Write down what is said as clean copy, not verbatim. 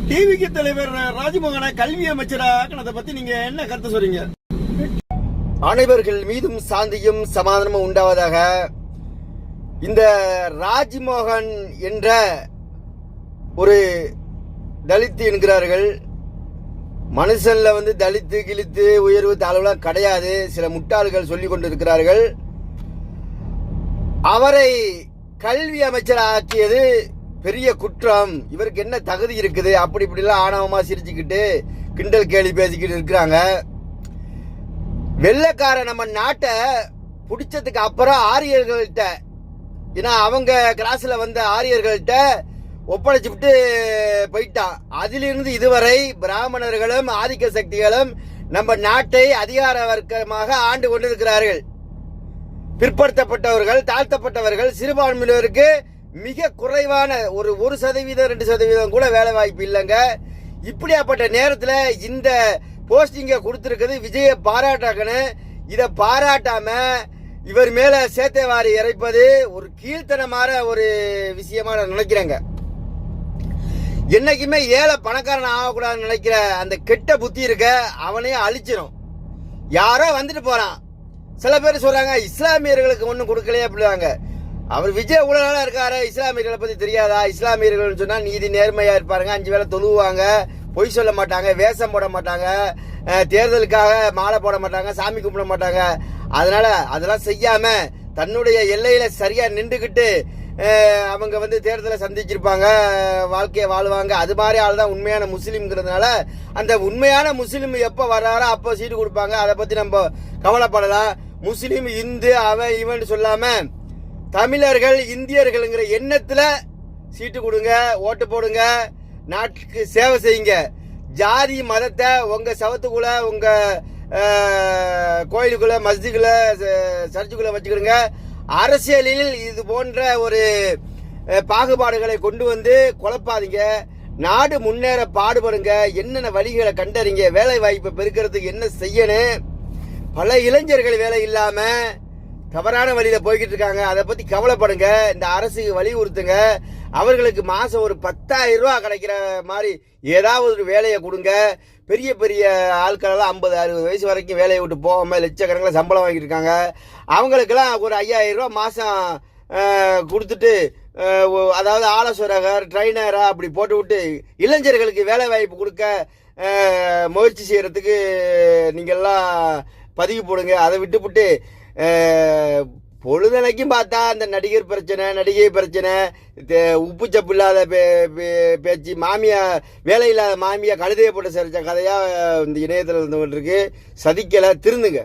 டிவிக்கு தலைவர் ராஜ்மோகனை கல்வி அமைச்சராக அதை பத்தி நீங்க என்ன கருத்து சொல்றீங்க? அனைவர்கள் மீதும் சாந்தியும் சமாதானமும் உண்டாவதாக. இந்த ராஜ்மோகன் என்ற ஒரு தலித் என்கிறார்கள். மனுஷன்ல தலித்து கிழித்து உயர்வு தாழ்வுலாம் கிடையாது. சில முட்டாள்கள் சொல்லிக் கொண்டிருக்கிறார்கள். அவரை கல்வி அமைச்சர் ஆக்கியது பெரிய குற்றம். இவருக்கு என்ன தகுதி இருக்குது? அப்படி இப்படிலாம் ஆணவமா சிரிச்சுக்கிட்டு கிண்டல் கேலி பேசிக்கிட்டு இருக்கிறாங்க. வெள்ளைக்கார நம்ம நாட்டை பிடிச்சதுக்கு அப்புறம் ஆரியர்கள்ட்ட, ஏன்னா அவங்க கிராஸ்ல வந்த ஆரியர்கள்ட்ட ஒப்படைச்சுட்டு போயிட்டான். அதிலிருந்து இதுவரை பிராமணர்களும் ஆதிக்க சக்திகளும் நம்ம நாட்டை அதிகார வர்க்கமாக ஆண்டு கொண்டிருக்கிறார்கள். பிற்படுத்தப்பட்டவர்கள், தாழ்த்தப்பட்டவர்கள், சிறுபான்மையினருக்கு மிக குறைவான ஒரு 1% 2% கூட வேலை வாய்ப்பு இல்லைங்க. இப்படியாப்பட்ட நேரத்தில் இந்த போஸ்டிங்க கொடுத்திருக்கிறது விஜய பாராட்டாக்கணும். இதை பாராட்டாம இவர் மேல சேத்தைவாரி இறைப்பது ஒரு கீழ்த்தனமான ஒரு விஷயமா நான் நினைக்கிறேங்க. என்னைக்குமே ஏழை பணக்காரன் ஆகக்கூடாதுன்னு நினைக்கிற அந்த கெட்ட புத்தி இருக்க அவனையே அழிச்சிடும். யாரோ வந்துட்டு போறான். சில பேர் சொல்றாங்க இஸ்லாமியர்களுக்கு ஒன்றும் கொடுக்கலையே அப்படிவாங்க. அவர் விஜய் ஊழலாக இருக்காரு, இஸ்லாமியர்களை பத்தி தெரியாதா? இஸ்லாமியர்கள் சொன்னா நீதி நேர்மையா இருப்பாருங்க, 5 வேளை தொழுவாங்க, பொய் சொல்ல மாட்டாங்க, வேஷம் போட மாட்டாங்க, தேர்தலுக்காக மாலை போட மாட்டாங்க, சாமி கும்பிட மாட்டாங்க. அதனால அதெல்லாம் செய்யாம தன்னுடைய எல்லையில சரியா நின்றுகிட்டு அவங்க தேர்தலை சந்திச்சிருப்பாங்க, வாழ்க்கையை வாழ்வாங்க. அது மாதிரி ஆள் தான் உண்மையான முஸ்லீம்ங்கிறதுனால அந்த உண்மையான முஸ்லீம் எப்போ வர்றாரோ அப்போ சீட்டு கொடுப்பாங்க. அதை பத்தி நம்ம கவலைப்படலாம். முஸ்லீம் இந்து அவன் இவன் சொல்லாம தமிழர்கள் இந்தியர்கள்ங்கிற எண்ணத்துல சீட்டு கொடுங்க, ஓட்டு போடுங்க, நாட்டுக்கு சேவை செய்யுங்க. ஜாதி மதத்தை உங்க சவத்துக்குள்ள, உங்க கோயிலுக்குள்ள, மஸ்ஜிதுக்குள்ள, சர்ச்சுக்குள்ள வச்சுக்கிடுங்க. அரசியலில் இது போன்ற ஒரு பாகுபாடுகளை கொண்டு குழப்பாதீங்க. நாடு முன்னேற பாடுபடுங்க. என்னென்ன வழிகளை கண்டறிங்க. வேலை வாய்ப்பை பெருக்கிறதுக்கு என்ன செய்யணும்? பல இளைஞர்கள் வேலை இல்லாம தவறான வழியில போய்கிட்டு இருக்காங்க. அதை பத்தி கவலைப்படுங்க. இந்த அரசுக்கு வலியுறுத்துங்க. அவர்களுக்கு மாசம் ஒரு 10,000 ரூபாய் கிடைக்கிற மாதிரி ஏதாவது ஒரு வேலையை கொடுங்க. பெரிய பெரிய ஆட்களெல்லாம் 50-60 வயசு வரைக்கும் வேலையை விட்டு போகாம லட்சக்கணக்கில் சம்பளம் வாங்கிட்டு இருக்காங்க. அவங்களுக்கெல்லாம் ஒரு 5,000 ரூபாய் மாசம் கொடுத்துட்டு, அதாவது ஆலோசகர், ட்ரைனரா அப்படி போட்டு விட்டு இளைஞர்களுக்கு வேலை வாய்ப்பு கொடுக்க முயற்சி செய்யறதுக்கு நீங்கள்லாம் பதிவு போடுங்க. அதை விட்டுவிட்டு பொழுதனைக்கும் பார்த்தா அந்த நடிகர் பிரச்சனை, நடிகை பிரச்சனை, உப்பு சப்பு இல்லாத பேச்சு, மாமியா வேலை இல்லாத மாமியா கழுதையை போட்டு சரிச்ச கதையா இந்த இணையத்தில் இருந்து இருக்கு. சதிக்கலை, திருந்துங்க.